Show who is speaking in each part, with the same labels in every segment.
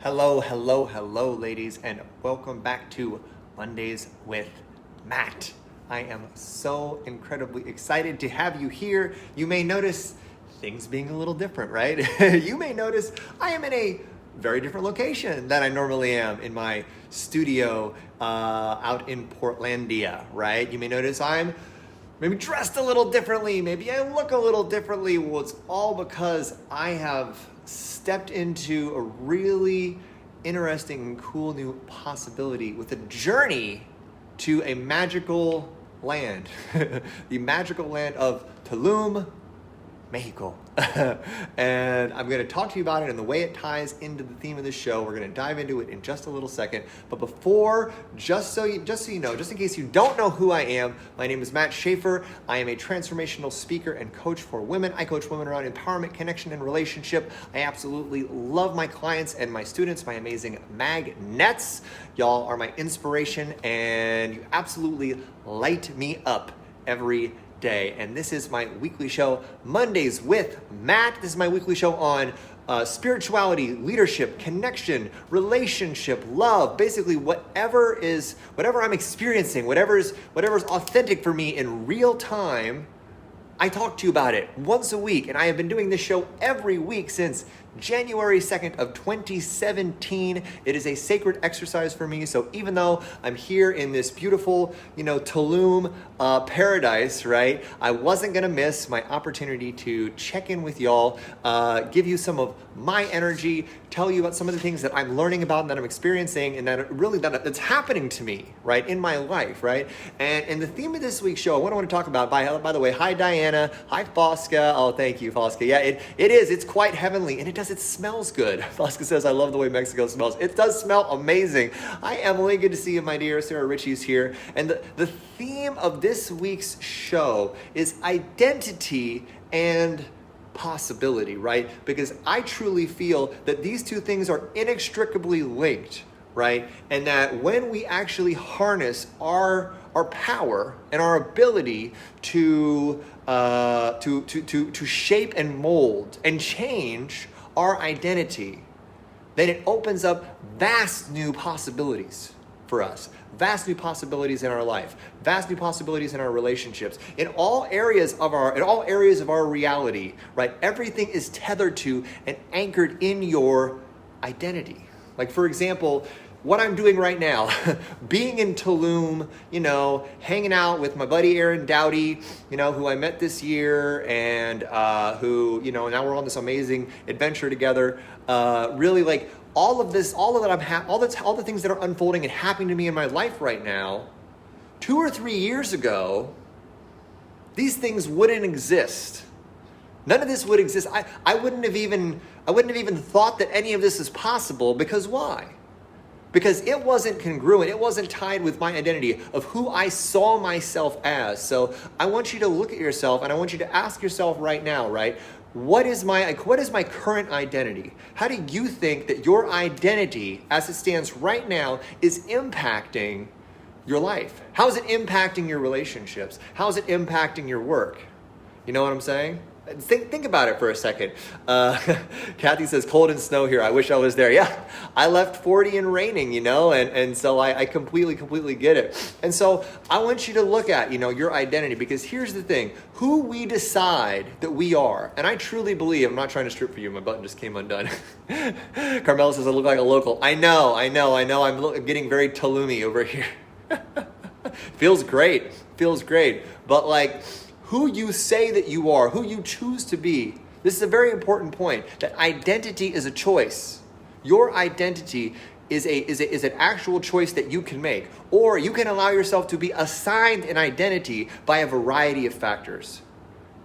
Speaker 1: Hello, hello, hello, ladies, and welcome back to Mondays with Matt. I am so incredibly excited to have you here. You may notice things being a little different, right? You may notice I am in a very different location than I normally am in my studio out in Portlandia, right? You may notice I'm maybe dressed a little differently, maybe I look a little differently. Well, it's all because I have stepped into a really interesting and cool new possibility with a journey to a magical land, the magical land of Tulum, Mexico. And I'm going to talk to you about it and the way it ties into the theme of this show. We're going to dive into it in just a little second. But before, just so you know, just in case you don't know who I am, my name is Matt Schaefer. I am a transformational speaker and coach for women. I coach women around empowerment, connection, and relationship. I absolutely love my clients and my students, my amazing magnets. Y'all are my inspiration, and you absolutely light me up every day. And this is my weekly show, Mondays with Matt. This is my weekly show on spirituality, leadership, connection, relationship, love, basically whatever I'm experiencing, whatever's authentic for me in real time. I talk to you about it once a week, and I have been doing this show every week since January 2nd of 2017. It is a sacred exercise for me. So even though I'm here in this beautiful, Tulum paradise, right? I wasn't going to miss my opportunity to check in with y'all, give you some of my energy, tell you about some of the things that I'm learning about and that I'm experiencing and that's happening to me, right, in my life, right? And the theme of this week's show, what I want to talk about, by the way, hi Diana, hi Fosca. Oh, thank you, Fosca. Yeah, it's quite heavenly, and it smells good. Fosca says, I love the way Mexico smells. It does smell amazing. Hi, Emily. Good to see you, my dear. Sarah Ritchie's here. And the theme of this week's show is identity and possibility, right? Because I truly feel that these two things are inextricably linked, right? And that when we actually harness our power and our ability to shape and mold and change our identity, then it opens up vast new possibilities for us, vast new possibilities in our life, vast new possibilities in our relationships, in all areas of our reality, right? Everything is tethered to and anchored in your identity. Like, for example, what I'm doing right now, being in Tulum, hanging out with my buddy Aaron Dowdy, who I met this year, and who, now we're on this amazing adventure together. Really, like all the things that are unfolding and happening to me in my life right now. 2 or 3 years ago, these things wouldn't exist. None of this would exist. I wouldn't have even thought that any of this is possible. Because why? Because it wasn't congruent. It wasn't tied with my identity of who I saw myself as. So I want you to look at yourself, and I want you to ask yourself right now, right? What is my current identity? How do you think that your identity, as it stands right now, is impacting your life? How is it impacting your relationships? How is it impacting your work? You know what I'm saying? Think about it for a second. Kathy says, cold and snow here. I wish I was there. Yeah, I left 40 and raining, and so I completely get it. And so I want you to look at, your identity, because here's the thing. Who we decide that we are, and I truly believe, I'm not trying to strip for you. My button just came undone. Carmela says, I look like a local. I know. I'm getting very Tulumi over here. Feels great. But who you say that you are, who you choose to be. This is a very important point, that identity is a choice. Your identity is an actual choice that you can make. Or you can allow yourself to be assigned an identity by a variety of factors.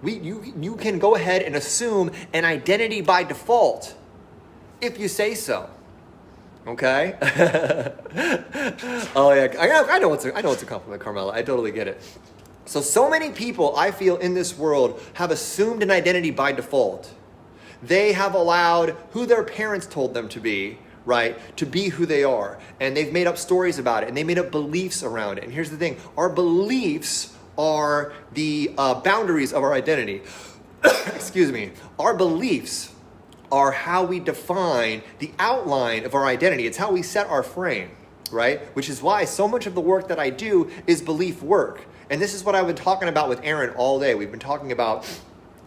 Speaker 1: You can go ahead and assume an identity by default if you say so. Okay? Oh yeah, I know it's a compliment, Carmela. I totally get it. So many people, I feel, in this world have assumed an identity by default. They have allowed who their parents told them to be, right, to be who they are. And they've made up stories about it, and they made up beliefs around it. And here's the thing. Our beliefs are the boundaries of our identity. Excuse me. Our beliefs are how we define the outline of our identity. It's how we set our frame, right? Which is why so much of the work that I do is belief work. And this is what I've been talking about with Aaron all day. We've been talking about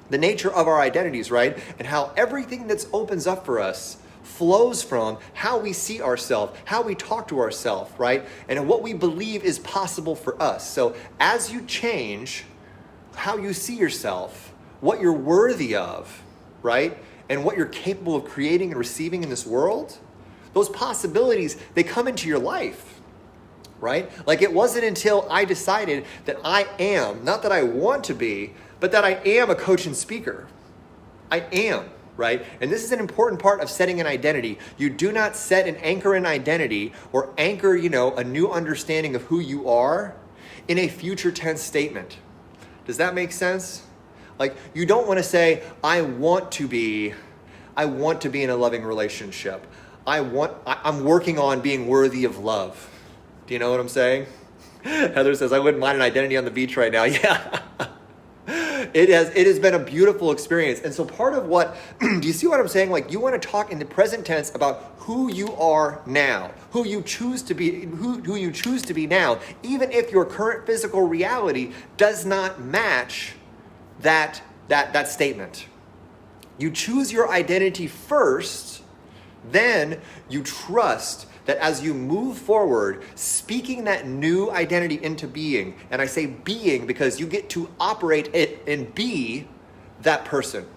Speaker 1: the nature of our identities, right? And how everything that opens up for us flows from how we see ourselves, how we talk to ourselves, right? And what we believe is possible for us. So as you change how you see yourself, what you're worthy of, right? And what you're capable of creating and receiving in this world, those possibilities, they come into your life, right? Like it wasn't until I decided that I am, not that I want to be, but that I am a coach and speaker. I am, right? And this is an important part of setting an identity. You do not set and anchor an identity or anchor, a new understanding of who you are in a future tense statement. Does that make sense? Like you don't want to say, I want to be in a loving relationship. I'm working on being worthy of love. Do you know what I'm saying? Heather says, I wouldn't mind an identity on the beach right now. Yeah. It has been a beautiful experience. And so part of what, do you see what I'm saying? Like you want to talk in the present tense about who you are now, who you choose to be now, even if your current physical reality does not match that statement. You choose your identity first, then you trust that as you move forward, speaking that new identity into being, and I say being because you get to operate it and be that person.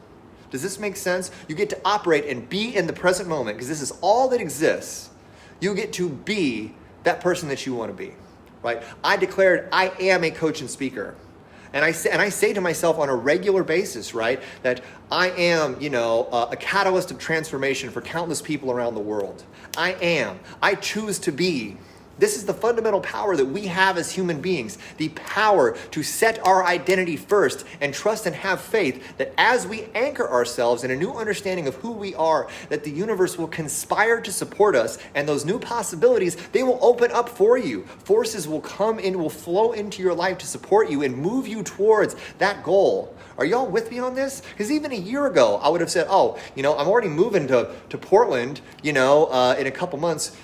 Speaker 1: Does this make sense? You get to operate and be in the present moment because this is all that exists. You get to be that person that you want to be, right? I declared I am a coach and speaker. And I say to myself on a regular basis, right, that I am, a catalyst of transformation for countless people around the world. I choose to be. This is the fundamental power that we have as human beings, the power to set our identity first and trust and have faith that as we anchor ourselves in a new understanding of who we are, that the universe will conspire to support us, and those new possibilities, they will open up for you. Forces will come in, will flow into your life to support you and move you towards that goal. Are y'all with me on this? Because even a year ago, I would have said, I'm already moving to Portland, in a couple months.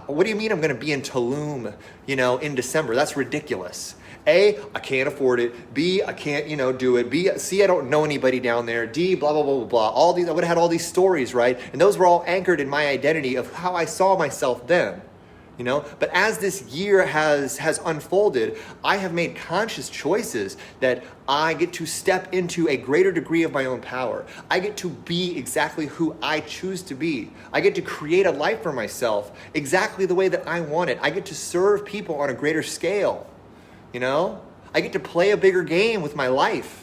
Speaker 1: What do you mean I'm going to be in Tulum, in December? That's ridiculous. A, I can't afford it. B, I can't, do it. C, I don't know anybody down there. D, blah, blah, blah, blah, blah. All these, I would have had all these stories, right? And those were all anchored in my identity of how I saw myself then. But as this year has unfolded, I have made conscious choices that I get to step into a greater degree of my own power. I get to be exactly who I choose to be. I get to create a life for myself exactly the way that I want it. I get to serve people on a greater scale. I get to play a bigger game with my life.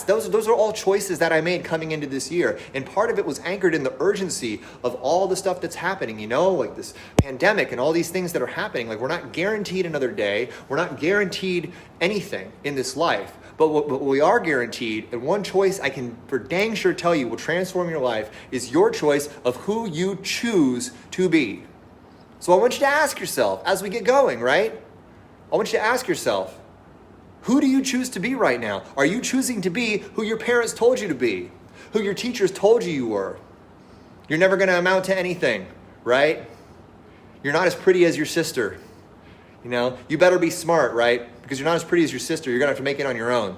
Speaker 1: Those are all choices that I made coming into this year. And part of it was anchored in the urgency of all the stuff that's happening, like this pandemic and all these things that are happening. Like we're not guaranteed another day. We're not guaranteed anything in this life. But what we are guaranteed, and one choice I can for dang sure tell you will transform your life, is your choice of who you choose to be. So I want you to ask yourself, as we get going, right? I want you to ask yourself, who do you choose to be right now? Are you choosing to be who your parents told you to be? Who your teachers told you were? You're never going to amount to anything, right? You're not as pretty as your sister. You better be smart, right? Because you're not as pretty as your sister. You're going to have to make it on your own.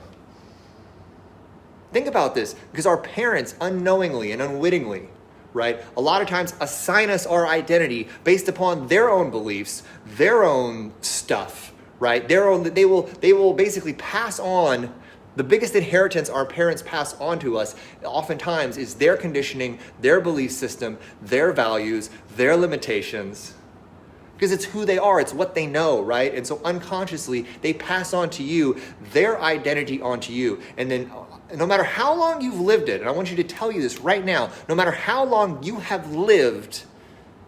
Speaker 1: Think about this, because our parents unknowingly and unwittingly, right, a lot of times assign us our identity based upon their own beliefs, their own stuff. Right? They will basically pass on the biggest inheritance our parents pass on to us oftentimes is their conditioning, their belief system, their values, their limitations. Because it's who they are, it's what they know, right? And so unconsciously, they pass on to you their identity onto you. And then no matter how long you've lived it, and I want you to tell you this right now, no matter how long you have lived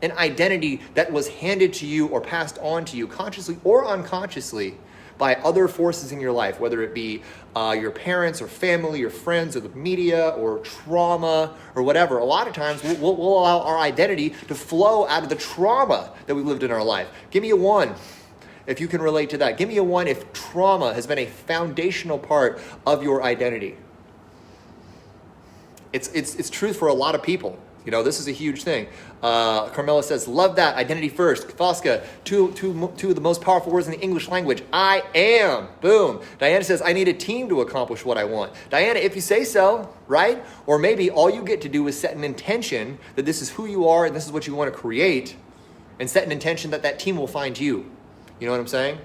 Speaker 1: an identity that was handed to you or passed on to you consciously or unconsciously by other forces in your life, whether it be your parents or family or friends or the media or trauma or whatever. A lot of times we'll allow our identity to flow out of the trauma that we lived in our life. Give me a 1 if you can relate to that. Give me a 1 if trauma has been a foundational part of your identity. It's truth for a lot of people. You know, this is a huge thing. Carmela says, love that, identity first. Fosca, two of the most powerful words in the English language. I am. Boom. Diana says, I need a team to accomplish what I want. Diana, if you say so, right? Or maybe all you get to do is set an intention that this is who you are and this is what you want to create, and set an intention that that team will find you. You know what I'm saying?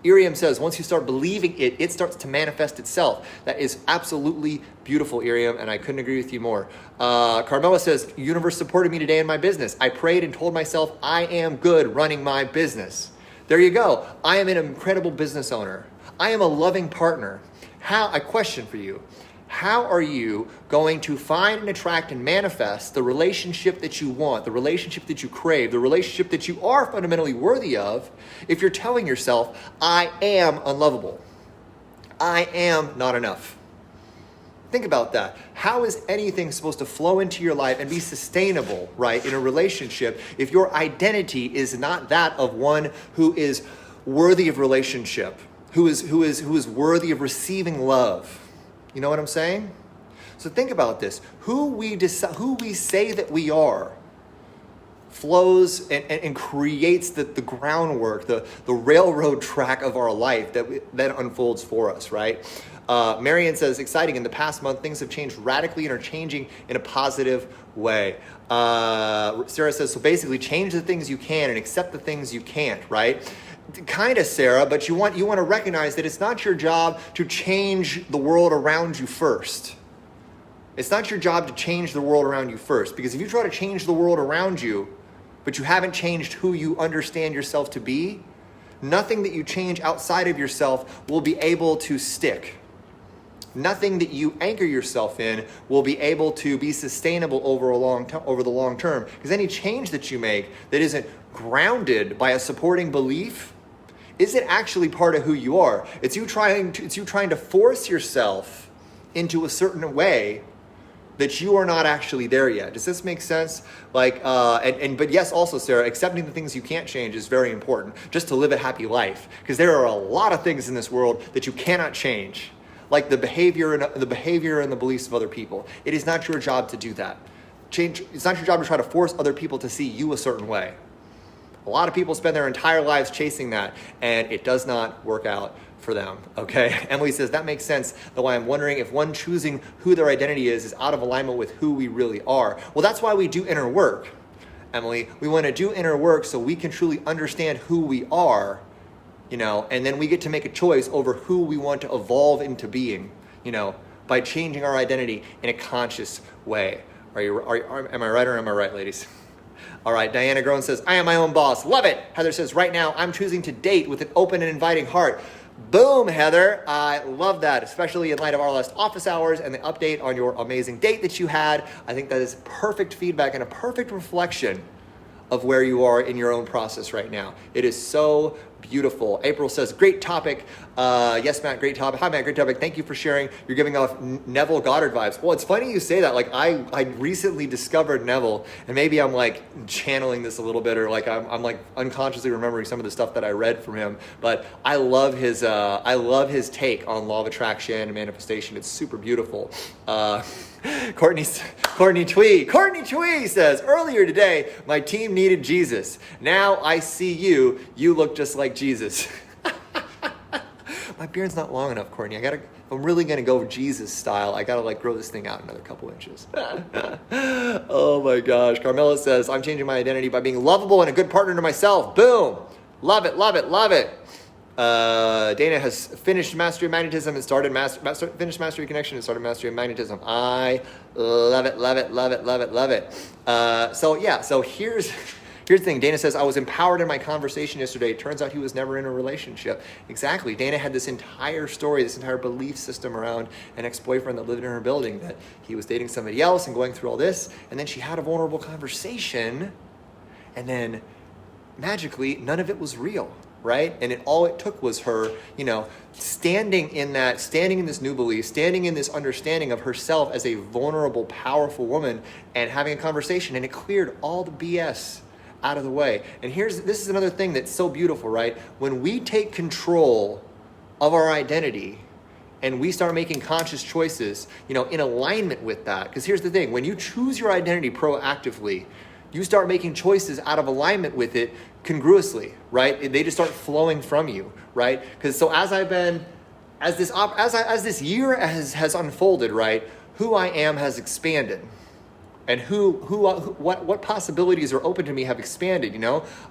Speaker 1: Iriam says, once you start believing it, it starts to manifest itself. That is absolutely beautiful, Iriam, and I couldn't agree with you more. Carmela says, universe supported me today in my business. I prayed and told myself I am good running my business. There you go. I am an incredible business owner. I am a loving partner. A question for you. How are you going to find and attract and manifest the relationship that you want, the relationship that you crave, the relationship that you are fundamentally worthy of, if you're telling yourself, I am unlovable, I am not enough? Think about that. How is anything supposed to flow into your life and be sustainable, right, in a relationship if your identity is not that of one who is worthy of relationship, who is worthy of receiving love? You know what I'm saying? So think about this. Who we say that we are flows and creates the groundwork, the railroad track of our life that unfolds for us, right? Marianne says, exciting. In the past month, things have changed radically and are changing in a positive way. Sarah says, so basically change the things you can and accept the things you can't, right? Kind of, Sarah, but you want to recognize that it's not your job to change the world around you first. It's not your job to change the world around you first, because if you try to change the world around you, but you haven't changed who you understand yourself to be, nothing that you change outside of yourself will be able to stick. Nothing that you anchor yourself in will be able to be sustainable over the long term, because any change that you make that isn't grounded by a supporting belief isn't actually part of who you are. It's you trying to force yourself into a certain way that you are not actually there yet. Does this make sense? But yes, also, Sarah, accepting the things you can't change is very important, just to live a happy life, because there are a lot of things in this world that you cannot change, like the behavior and the beliefs of other people. It is not your job to do that. It's not your job to try to force other people to see you a certain way. A lot of people spend their entire lives chasing that, and it does not work out for them, okay? Emily says, that makes sense, though I'm wondering if one choosing who their identity is out of alignment with who we really are. Well, that's why we do inner work, Emily. We want to do inner work so we can truly understand who we are, and then we get to make a choice over who we want to evolve into being, by changing our identity in a conscious way. Am I right or am I right, ladies? All right, Diana Groen says, I am my own boss. Love it. Heather says, right now, I'm choosing to date with an open and inviting heart. Boom, Heather. I love that, especially in light of our last office hours and the update on your amazing date that you had. I think that is perfect feedback and a perfect reflection of where you are in your own process right now. It is so beautiful. April says, great topic. Yes, Matt, great topic. Hi, Matt, great topic. Thank you for sharing. You're giving off Neville Goddard vibes. Well, it's funny you say that. I recently discovered Neville, and maybe I'm channeling this a little bit, or I'm unconsciously remembering some of the stuff that I read from him. But I love his take on law of attraction and manifestation. It's super beautiful. Courtney Twee says, earlier today, my team needed Jesus. Now I see you. You look just like Jesus. My beard's not long enough, Courtney. I'm really going to go Jesus style. I got to grow this thing out another couple inches. Oh my gosh. Carmela says, I'm changing my identity by being lovable and a good partner to myself. Boom. Love it, love it, love it. Dana has finished Mastery of Magnetism and finished Mastery of Connection and started Mastery of Magnetism. I love it, love it, love it, love it, love it. So here's the thing. Dana says, I was empowered in my conversation yesterday. It turns out he was never in a relationship. Exactly. Dana had this entire story, this entire belief system around an ex-boyfriend that lived in her building, that he was dating somebody else and going through all this. And then she had a vulnerable conversation, and then magically none of it was real. Right? And all it took was her, standing in this new belief, standing in this understanding of herself as a vulnerable, powerful woman, and having a conversation, and it cleared all the BS out of the way. And this is another thing that's so beautiful, right? When we take control of our identity and we start making conscious choices, in alignment with that. Because here's the thing, when you choose your identity proactively, you start making choices out of alignment with it congruously, right? They just start flowing from you, right? Because so as this year has unfolded, right, who I am has expanded. And what possibilities are open to me have expanded.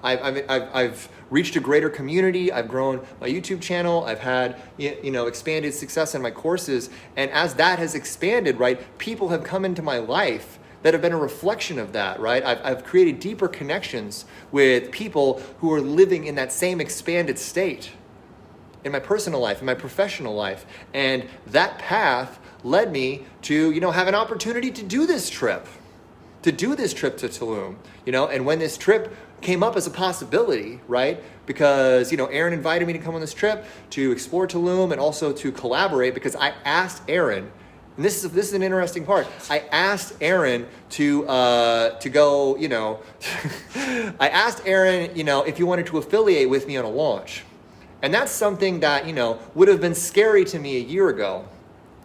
Speaker 1: I've reached a greater community. I've grown my YouTube channel. I've had expanded success in my courses. And as that has expanded, right, people have come into my life that have been a reflection of that, right? I've created deeper connections with people who are living in that same expanded state in my personal life, in my professional life. And that path led me to, have an opportunity to do this trip to Tulum, and when this trip came up as a possibility, right? Because, Aaron invited me to come on this trip to explore Tulum and also to collaborate, because I asked Aaron, and this is an interesting part. I asked Aaron to go, I asked Aaron, if he wanted to affiliate with me on a launch. And that's something that, would have been scary to me a year ago.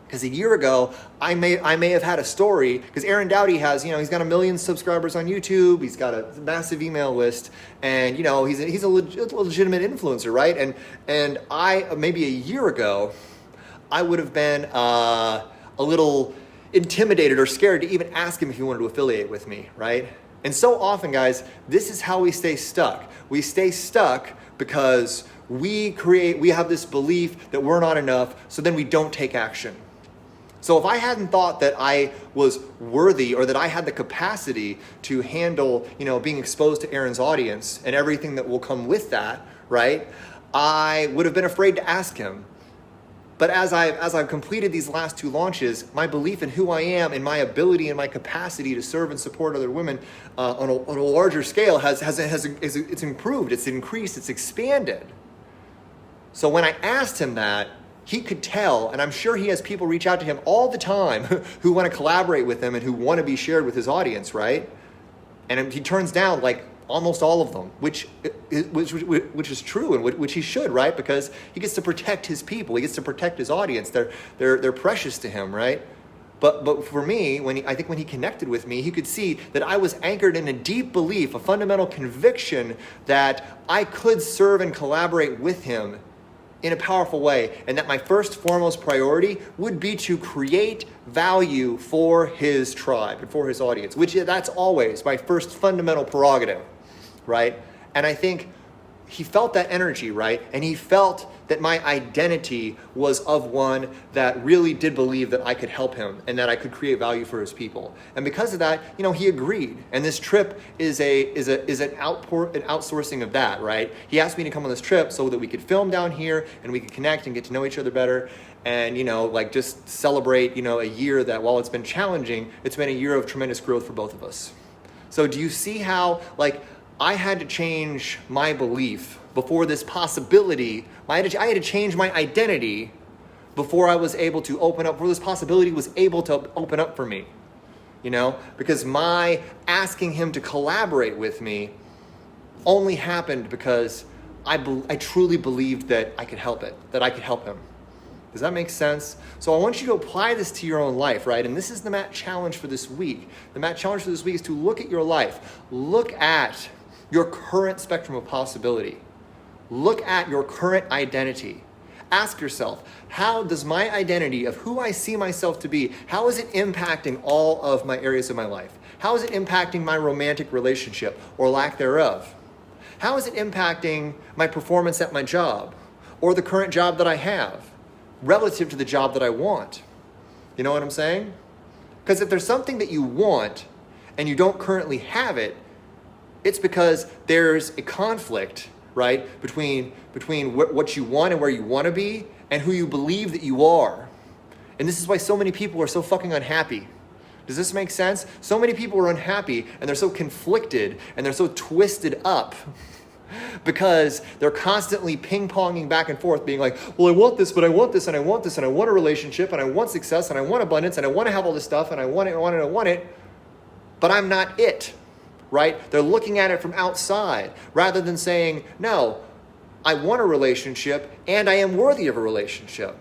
Speaker 1: Because a year ago, I may have had a story, because Aaron Dowdy has, he's got 1 million subscribers on YouTube, he's got a massive email list, and, he's a legitimate influencer, right? And I, maybe a year ago, I would have been a little intimidated or scared to even ask him if he wanted to affiliate with me, right? And so often, guys, this is how we stay stuck. We stay stuck because we have this belief that we're not enough, so then we don't take action. So if I hadn't thought that I was worthy or that I had the capacity to handle, being exposed to Aaron's audience and everything that will come with that, right, I would have been afraid to ask him. But as I've completed these last 2 launches, my belief in who I am and my ability and my capacity to serve and support other women on a larger scale it's improved, it's increased, it's expanded. So when I asked him that, he could tell, and I'm sure he has people reach out to him all the time who want to collaborate with him and who want to be shared with his audience, right? And he turns down like almost all of them, which is true and which he should, right? Because he gets to protect his people, he gets to protect his audience. They're precious to him, right? But for me, when he connected with me, he could see that I was anchored in a deep belief, a fundamental conviction that I could serve and collaborate with him in a powerful way, and that my first foremost priority would be to create value for his tribe and for his audience, which that's always my first fundamental prerogative, right? And I think he felt that energy, right? And he felt that my identity was of one that really did believe that I could help him and that I could create value for his people. And because of that, he agreed. And this trip is an outsourcing of that, right? He asked me to come on this trip so that we could film down here and we could connect and get to know each other better. And, just celebrate, a year that while it's been challenging, it's been a year of tremendous growth for both of us. So do you see how, I had to change my belief before this possibility. I had to change my identity before I was able to open up, before this possibility was able to open up for me. Because my asking him to collaborate with me only happened because I truly believed that I could help him. Does that make sense? So I want you to apply this to your own life, right? And this is the Matt challenge for this week. The Matt challenge for this week is to look at your life. Look at your current spectrum of possibility. Look at your current identity. Ask yourself, how does my identity of who I see myself to be, how is it impacting all of my areas of my life? How is it impacting my romantic relationship or lack thereof? How is it impacting my performance at my job or the current job that I have relative to the job that I want? You know what I'm saying? Because if there's something that you want and you don't currently have it, it's because there's a conflict, right, between what you want and where you want to be and who you believe that you are. And this is why so many people are so fucking unhappy. Does this make sense? So many people are unhappy and they're so conflicted and they're so twisted up because they're constantly ping-ponging back and forth being like, well, I want this, but I want this, and I want this, and I want a relationship, and I want success, and I want abundance, and I want to have all this stuff, and I want it, but I'm not it. Right? They're looking at it from outside rather than saying, no, I want a relationship and I am worthy of a relationship.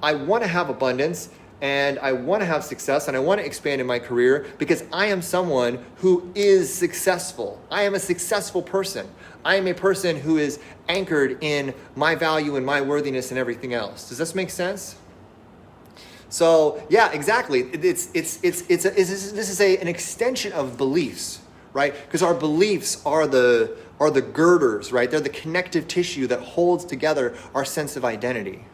Speaker 1: I want to have abundance, and I want to have success, and I want to expand in my career because I am someone who is successful. I am a successful person. I am a person who is anchored in my value and my worthiness and everything else. Does this make sense? So yeah, exactly. This is an extension of beliefs, right? Because our beliefs are the girders, right? They're the connective tissue that holds together our sense of identity.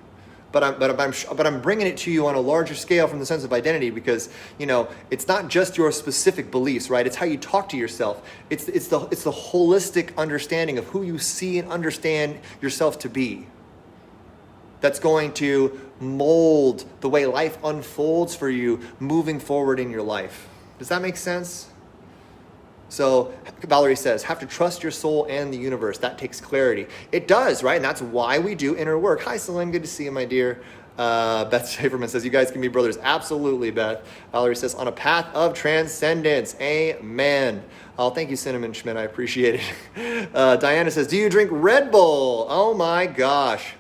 Speaker 1: But I'm bringing it to you on a larger scale from the sense of identity because, it's not just your specific beliefs, right? It's how you talk to yourself. It's the holistic understanding of who you see and understand yourself to be. That's going to mold the way life unfolds for you moving forward in your life. Does that make sense? So Valerie says, have to trust your soul and the universe. That takes clarity. It does, right? And that's why we do inner work. Hi, Celine. Good to see you, my dear. Beth Schaeferman says, you guys can be brothers. Absolutely, Beth. Valerie says, on a path of transcendence. Amen. Oh, thank you, Cinnamon Schmidt. I appreciate it. Diana says, do you drink Red Bull? Oh, my gosh.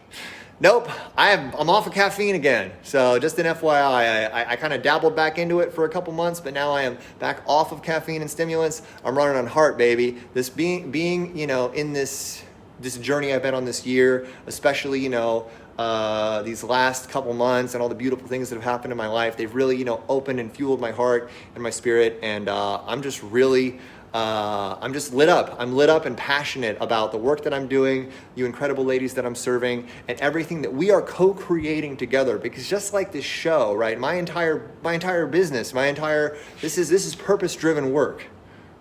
Speaker 1: Nope, I'm off of caffeine again. So just an FYI, I kind of dabbled back into it for a couple months, but now I am back off of caffeine and stimulants. I'm running on heart, baby. This being in this journey I've been on this year, especially these last couple months and all the beautiful things that have happened in my life, they've really opened and fueled my heart and my spirit, and I'm just really. I'm just lit up. I'm lit up and passionate about the work that I'm doing, you incredible ladies that I'm serving, and everything that we are co-creating together. Because just like this show, right? My entire business, this is purpose-driven work,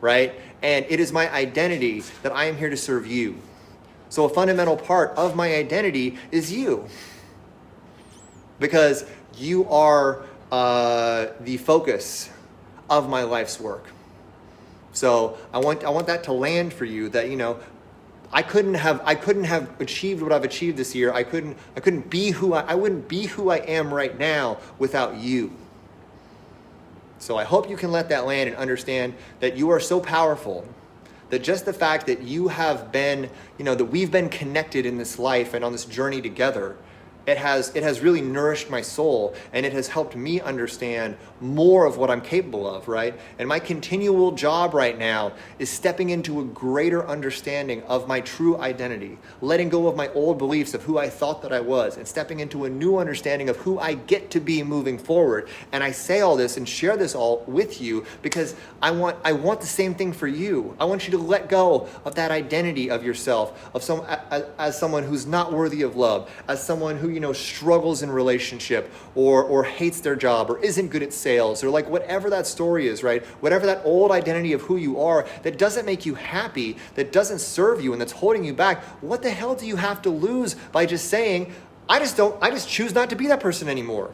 Speaker 1: right? And it is my identity that I am here to serve you. So a fundamental part of my identity is you, because you are the focus of my life's work. So I want that to land for you, that I couldn't have achieved what I've achieved this year. I wouldn't be who I am right now without you. So I hope you can let that land and understand that you are so powerful, that just the fact that you have been, that we've been connected in this life and on this journey together, it has really nourished my soul, and it has helped me understand more of what I'm capable of, right? And my continual job right now is stepping into a greater understanding of my true identity, letting go of my old beliefs of who I thought that I was, and stepping into a new understanding of who I get to be moving forward. And I say all this and share this all with you because I want the same thing for you. I want you to let go of that identity of yourself, as someone who's not worthy of love, as someone who struggles in relationship or hates their job or isn't good at sales, or like whatever that story is, right? Whatever that old identity of who you are that doesn't make you happy, that doesn't serve you, and that's holding you back. What the hell do you have to lose by just saying, I just choose not to be that person anymore?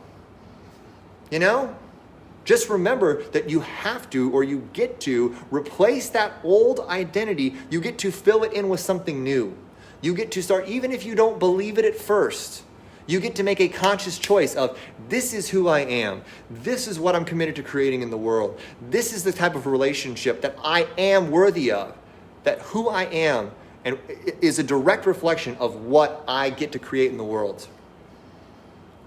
Speaker 1: Just remember that you have to, or you get to, replace that old identity. You get to fill it in with something new. You get to start, even if you don't believe it at first, you get to make a conscious choice of, this is who I am. This is what I'm committed to creating in the world. This is the type of relationship that I am worthy of. That who I am and is a direct reflection of what I get to create in the world.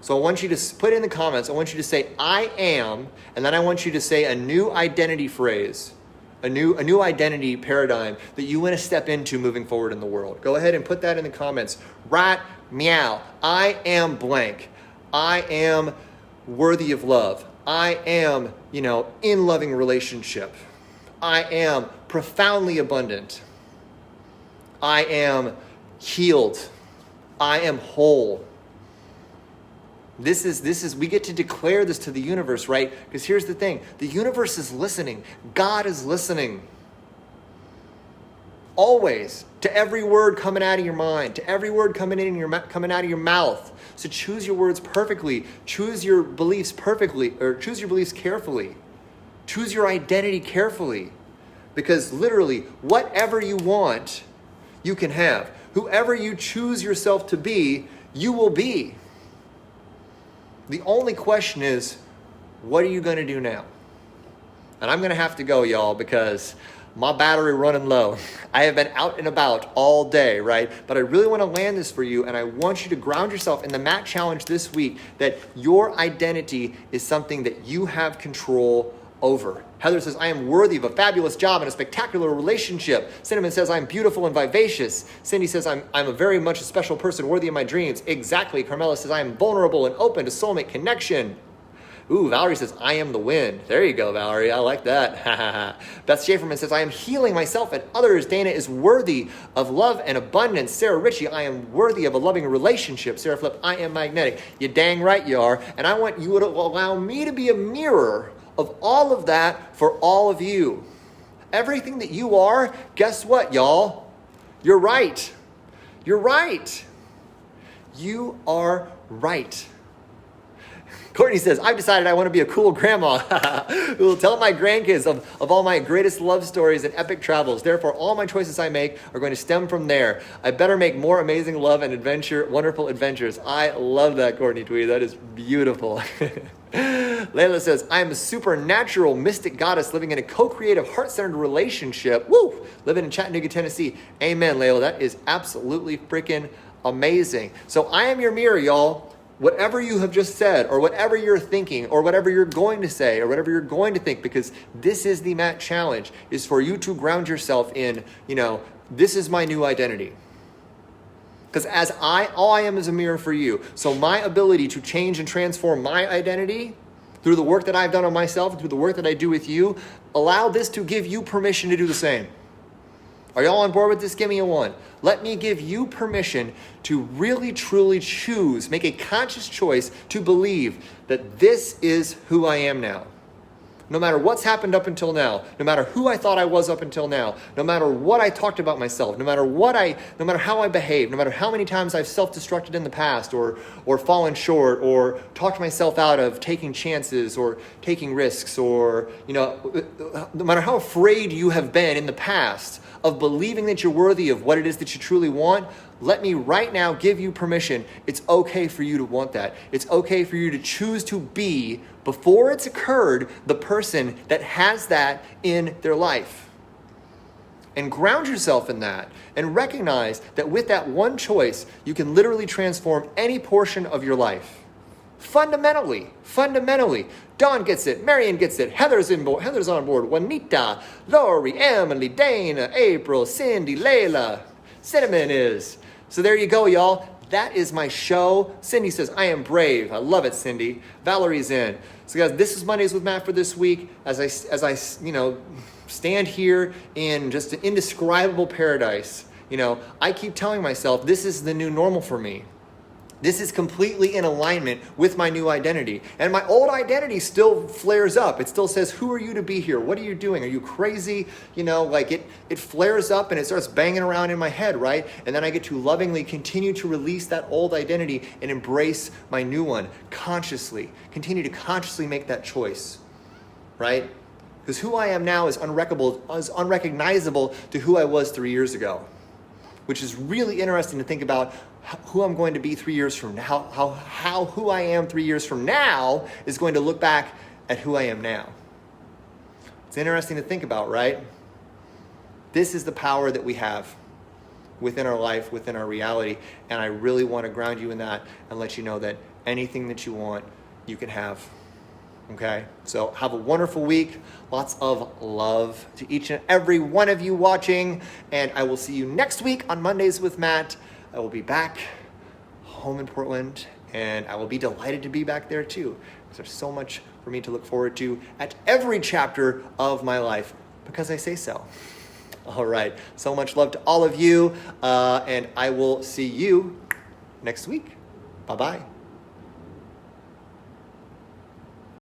Speaker 1: So I want you to put in the comments, I want you to say, I am, and then I want you to say a new identity phrase, a new identity paradigm that you want to step into moving forward in the world. Go ahead and put that in the comments. Rat, meow. I am blank. I am worthy of love. I am, in loving relationship. I am profoundly abundant. I am healed. I am whole. This is we get to declare this to the universe, right? Because here's the thing. The universe is listening. God is listening. Always. To every word coming out of your mind. To every word coming out of your mouth. So choose your words perfectly. Choose your beliefs perfectly. Or choose your beliefs carefully. Choose your identity carefully. Because literally, whatever you want, you can have. Whoever you choose yourself to be, you will be. The only question is, what are you going to do now? And I'm going to have to go, y'all, because my battery running low. I have been out and about all day, right? But I really want to land this for you, and I want you to ground yourself in the Matt Challenge this week that your identity is something that you have control over. Heather says, I am worthy of a fabulous job and a spectacular relationship. Cinnamon says, I'm beautiful and vivacious. Cindy says, I'm a very much a special person worthy of my dreams. Exactly. Carmela says, I am vulnerable and open to soulmate connection. Ooh, Valerie says, I am the wind. There you go, Valerie. I like that. Beth Schaeferman says, I am healing myself and others. Dana is worthy of love and abundance. Sarah Ritchie, I am worthy of a loving relationship. Sarah Flip, I am magnetic. You dang right you are. And I want you to allow me to be a mirror of all of that for all of you. Everything that you are, guess what, y'all? You're right. You're right. You are right. Courtney says, I've decided I want to be a cool grandma who will tell my grandkids of all my greatest love stories and epic travels. Therefore, all my choices I make are going to stem from there. I better make more amazing love and wonderful adventures. I love that, Courtney Tweed. That is beautiful. Layla says, I am a supernatural mystic goddess living in a co-creative, heart-centered relationship. Woo! Living in Chattanooga, Tennessee. Amen, Layla. That is absolutely freaking amazing. So I am your mirror, y'all. Whatever you have just said, or whatever you're thinking, or whatever you're going to say, or whatever you're going to think, because this is the Matt Challenge, is for you to ground yourself in, this is my new identity. Because all I am is a mirror for you. So my ability to change and transform my identity through the work that I've done on myself, and through the work that I do with you, allow this to give you permission to do the same. Are y'all on board with this? Give me a 1. Let me give you permission to really, truly choose, make a conscious choice to believe that this is who I am now. No matter what's happened up until now, no matter who I thought I was up until now, no matter what I talked about myself, no matter how I behaved, no matter how many times I've self-destructed in the past or fallen short or talked myself out of taking chances or taking risks or, no matter how afraid you have been in the past of believing that you're worthy of what it is that you truly want, let me right now give you permission. It's okay for you to want that. It's okay for you to choose to be, before it's occurred, the person that has that in their life. And ground yourself in that and recognize that with that one choice, you can literally transform any portion of your life. Fundamentally. Dawn gets it. Marion gets it. Heather's on board. Juanita, Lori, Emily, Dana, April, Cindy, Layla. Cinnamon is. So there you go, y'all. That is my show. Cindy says, I am brave. I love it, Cindy. Valerie's in. So guys, this is Mondays with Matt for this week. As I stand here in just an indescribable paradise, I keep telling myself this is the new normal for me. This is completely in alignment with my new identity. And my old identity still flares up. It still says, who are you to be here? What are you doing? Are you crazy? It flares up and it starts banging around in my head, right? And then I get to lovingly continue to release that old identity and embrace my new one consciously. Continue to consciously make that choice, right? Because who I am now is unrecognizable to who I was 3 years ago, which is really interesting to think about who I'm going to be 3 years from now, how who I am 3 years from now is going to look back at who I am now. It's interesting to think about, right? This is the power that we have within our life, within our reality, and I really want to ground you in that and let you know that anything that you want, you can have. Okay? So have a wonderful week. Lots of love to each and every one of you watching, and I will see you next week on Mondays with Matt. I will be back home in Portland, and I will be delighted to be back there too, because there's so much for me to look forward to at every chapter of my life, because I say so. All right, so much love to all of you, and I will see you next week. Bye-bye.